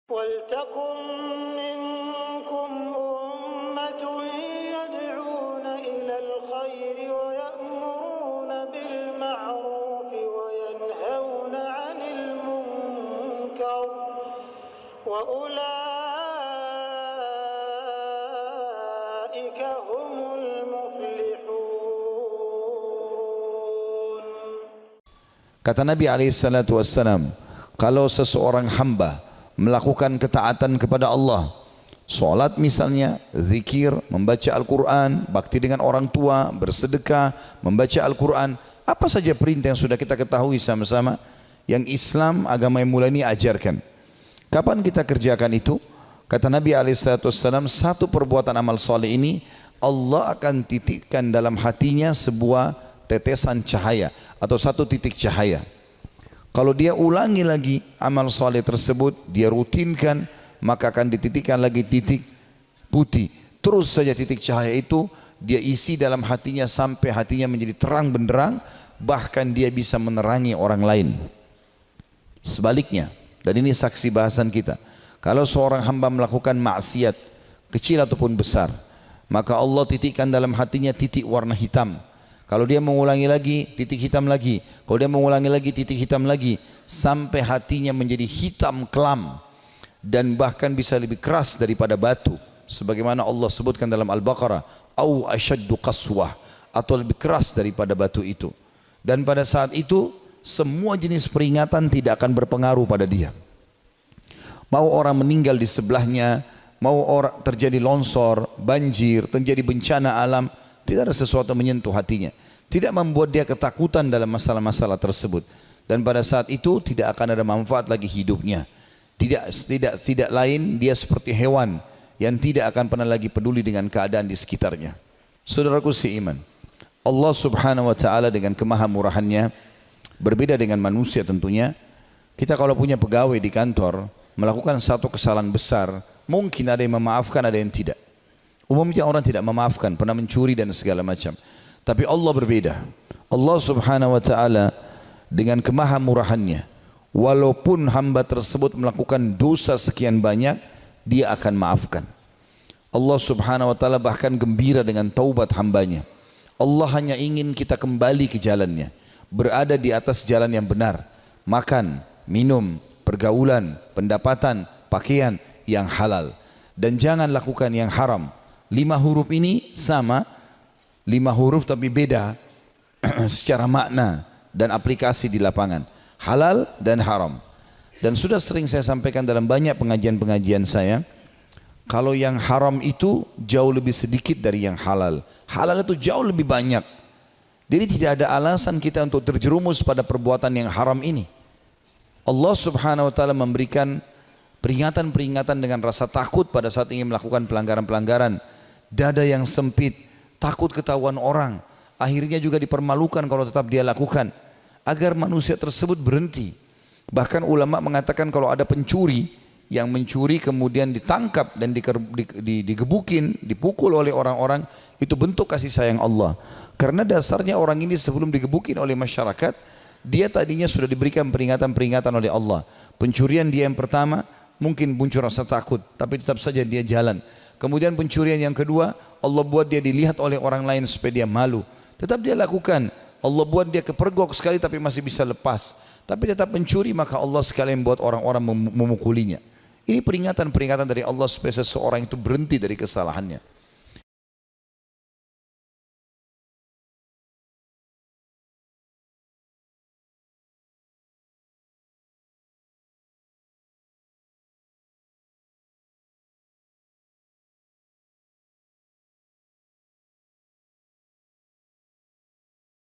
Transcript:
وَلْتَكُنْ مِنْكُمْ أُمَّةٌ يَدْعُونَ إِلَى الْخَيْرِ وَيَأْمُرُونَ بِالْمَعْرُوفِ وَيَنْهَوْنَ عَنِ الْمُنْكَرِ وَأُولَئِكَ هُمُ الْمُفْلِحُونَ. Kata Nabi SAW, kalau seseorang hamba melakukan ketaatan kepada Allah, sholat misalnya, zikir, membaca Al-Quran, bakti dengan orang tua, bersedekah, membaca Al-Quran, apa saja perintah yang sudah kita ketahui sama-sama, yang Islam agama yang mulia ini ajarkan. Kapan kita kerjakan itu? Kata Nabi SAW, satu perbuatan amal soleh ini Allah akan titikkan dalam hatinya sebuah tetesan cahaya atau satu titik cahaya. Kalau dia ulangi lagi amal soleh tersebut, dia rutinkan, maka akan dititikkan lagi titik putih. Terus saja titik cahaya itu dia isi dalam hatinya sampai hatinya menjadi terang benderang, bahkan dia bisa menerangi orang lain. Sebaliknya, dan ini saksi bahasan kita, kalau seorang hamba melakukan maksiat kecil ataupun besar, maka Allah titikkan dalam hatinya titik warna hitam. Kalau dia mengulangi lagi, titik hitam lagi. Kalau dia mengulangi lagi, titik hitam lagi. Sampai hatinya menjadi hitam kelam. Dan bahkan bisa lebih keras daripada batu. Sebagaimana Allah sebutkan dalam Al-Baqarah. Au asyaddu qaswah. Atau lebih keras daripada batu itu. Dan pada saat itu, semua jenis peringatan tidak akan berpengaruh pada dia. Mau orang meninggal di sebelahnya, mau orang terjadi longsor, banjir, terjadi bencana alam, tidak ada sesuatu yang menyentuh hatinya. Tidak membuat dia ketakutan dalam masalah-masalah tersebut. Dan pada saat itu tidak akan ada manfaat lagi hidupnya. Tidak lain dia seperti hewan yang tidak akan pernah lagi peduli dengan keadaan di sekitarnya. Saudaraku seiman, Allah Subhanahu wa taala dengan kemahamurahannya berbeda dengan manusia tentunya. Kita kalau punya pegawai di kantor melakukan satu kesalahan besar, mungkin ada yang memaafkan, ada yang tidak. Umumnya orang tidak memaafkan, pernah mencuri dan segala macam. Tapi Allah berbeda. Allah Subhanahu wa taala dengan kemahamurahannya, walaupun hamba tersebut melakukan dosa sekian banyak, dia akan maafkan. Allah Subhanahu wa taala bahkan gembira dengan taubat hambanya. Allah hanya ingin kita kembali ke jalannya, berada di atas jalan yang benar, makan, minum, pergaulan, pendapatan, pakaian yang halal, dan jangan lakukan yang haram. 5 huruf ini sama, 5 huruf tapi beda secara makna dan aplikasi di lapangan. Halal dan haram. Dan sudah sering saya sampaikan dalam banyak pengajian-pengajian saya, kalau yang haram itu jauh lebih sedikit dari yang halal. Halal itu jauh lebih banyak. Jadi tidak ada alasan kita untuk terjerumus pada perbuatan yang haram ini. Allah Subhanahu wa taala memberikan peringatan-peringatan dengan rasa takut pada saat ingin melakukan pelanggaran-pelanggaran. Dada yang sempit, takut ketahuan orang, akhirnya juga dipermalukan kalau tetap dia lakukan, agar manusia tersebut berhenti. Bahkan ulama mengatakan kalau ada pencuri yang mencuri kemudian ditangkap dan digebukin, dipukul oleh orang-orang, itu bentuk kasih sayang Allah. Karena dasarnya orang ini sebelum digebukin oleh masyarakat, dia tadinya sudah diberikan peringatan-peringatan oleh Allah. Pencurian dia yang pertama mungkin muncul rasa takut, tapi tetap saja dia jalan. Kemudian pencurian yang kedua, Allah buat dia dilihat oleh orang lain supaya dia malu. Tetap dia lakukan. Allah buat dia kepergok sekali tapi masih bisa lepas. Tapi tetap mencuri, maka Allah sekalian buat orang-orang memukulinya. Ini peringatan-peringatan dari Allah supaya seseorang itu berhenti dari kesalahannya.